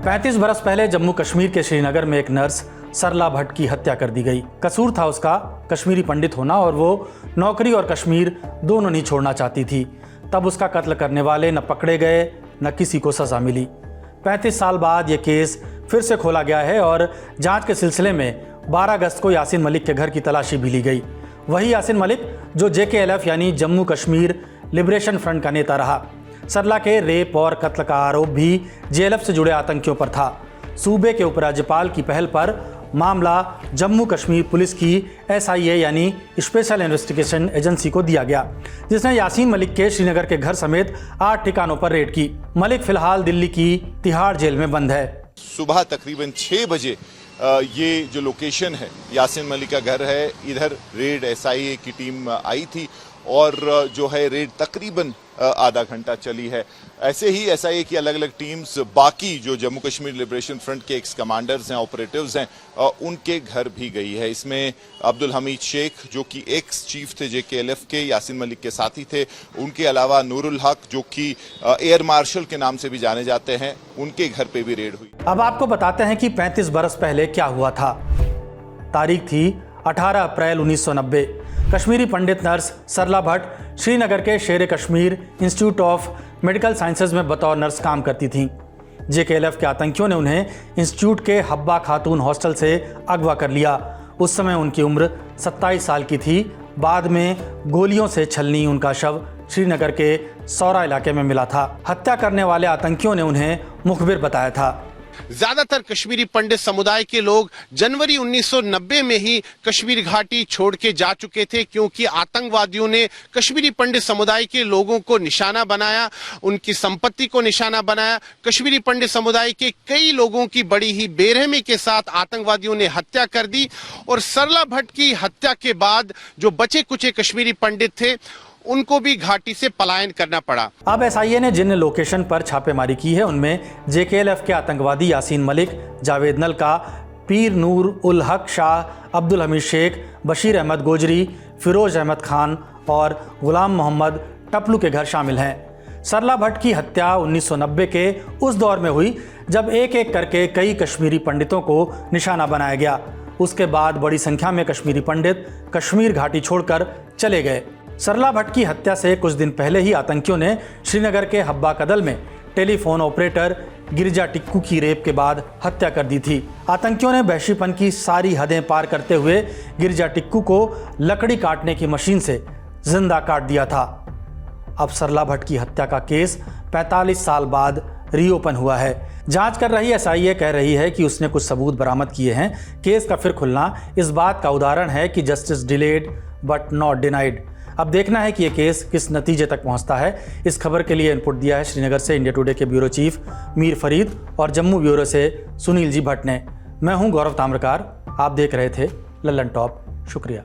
35 बरस पहले जम्मू कश्मीर के श्रीनगर में एक नर्स सरला भट्ट की हत्या कर दी गई। कसूर था उसका कश्मीरी पंडित होना और वो नौकरी और कश्मीर दोनों नहीं छोड़ना चाहती थी। तब उसका कत्ल करने वाले न पकड़े गए न किसी को सज़ा मिली। 35 साल बाद ये केस फिर से खोला गया है और जांच के सिलसिले में 12 अगस्त को यासीन मलिक के घर की तलाशी भी ली गई। वही यासीन मलिक जो JKLF यानी जम्मू कश्मीर लिबरेशन फ्रंट का नेता रहा। सरला के रेप और कत्ल का आरोप भी JLF से जुड़े आतंकियों पर था। सूबे के उपराज्यपाल की पहल पर मामला जम्मू कश्मीर पुलिस की SIA यानी स्पेशल इन्वेस्टिगेशन एजेंसी को दिया गया, जिसने यासीन मलिक के श्रीनगर के घर समेत 8 ठिकानों पर रेड की। मलिक फिलहाल दिल्ली की तिहाड़ जेल में बंद है। सुबह तकरीबन 6 बजे ये जो लोकेशन है यासीन मलिक का घर है, इधर रेड SIA की टीम आई थी और जो है रेड तकरीबन आधा घंटा चली है। ऐसे ही SIA की अलग अलग टीम्स बाकी जो जम्मू कश्मीर लिबरेशन फ्रंट के एक्स कमांडर्स हैं, ऑपरेटिव्स हैं, उनके घर भी गई है। इसमें अब्दुल हमीद शेख जो कि एक्स चीफ थे JKLF के, यासीन मलिक के साथी थे, उनके अलावा नूरुल हक जो कि एयर मार्शल के नाम से भी जाने जाते हैं, उनके घर पे भी रेड हुई। अब आपको बताते हैं कि 35 बरस पहले क्या हुआ था। तारीख थी 18 अप्रैल 1990। कश्मीरी पंडित नर्स सरला भट्ट श्रीनगर के शेर Kashmir institute of medical sciences में बतौर नर्स काम करती थीं। JKLF के आतंकियों ने उन्हें इंस्टीट्यूट के हब्बा खातून हॉस्टल से अगवा कर लिया। उस समय उनकी उम्र 27 साल की थी। बाद में गोलियों से छलनी उनका शव श्रीनगर के सौरा इलाके में मिला था। हत्या करने वाले आतंकियों ने उन्हें मुखबिर बताया था। ज्यादातर कश्मीरी पंडित समुदाय के लोग जनवरी 1990 में ही कश्मीर घाटी छोड़ के जा चुके थे, क्योंकि आतंकवादियों ने कश्मीरी पंडित समुदाय के लोगों को निशाना बनाया, उनकी संपत्ति को निशाना बनाया। कश्मीरी पंडित समुदाय के कई लोगों की बड़ी ही बेरहमी के साथ आतंकवादियों ने हत्या कर दी और सरला भट्ट की हत्या के बाद जो बचे कुचे कश्मीरी पंडित थे उनको भी घाटी से पलायन करना पड़ा। अब SIA ने जिन लोकेशन पर छापेमारी की है उनमें JKLF के आतंकवादी यासीन मलिक, जावेद नलका, पीर नूर उल हक शाह, अब्दुल हमीद शेख, बशीर अहमद गोजरी, फिरोज अहमद खान और गुलाम मोहम्मद टपलू के घर शामिल हैं। सरला भट्ट की हत्या 1990 के उस दौर में हुई जब एक एक करके कई कश्मीरी पंडितों को निशाना बनाया गया। उसके बाद बड़ी संख्या में कश्मीरी पंडित कश्मीर घाटी छोड़कर चले गए। सरला भट्ट की हत्या से कुछ दिन पहले ही आतंकियों ने श्रीनगर के हब्बा कदल में टेलीफोन ऑपरेटर गिरिजा टिक्कू की रेप के बाद हत्या कर दी थी। आतंकियों ने वहशीपन की सारी हदें पार करते हुए गिरिजा टिक्कू को लकड़ी काटने की मशीन से जिंदा काट दिया था। अब सरला भट्ट की हत्या का केस 45 साल बाद रीओपन हुआ है। जांच कर रही SIA कह रही है कि उसने कुछ सबूत बरामद किए हैं। केस का फिर खुलना इस बात का उदाहरण है कि justice delayed but not denied. अब देखना है कि ये केस किस नतीजे तक पहुंचता है। इस खबर के लिए इनपुट दिया है श्रीनगर से इंडिया टुडे के ब्यूरो चीफ मीर फरीद और जम्मू ब्यूरो से सुनील जी भट्ट ने। मैं हूं गौरव ताम्रकार। आप देख रहे थे लल्लन टॉप। शुक्रिया।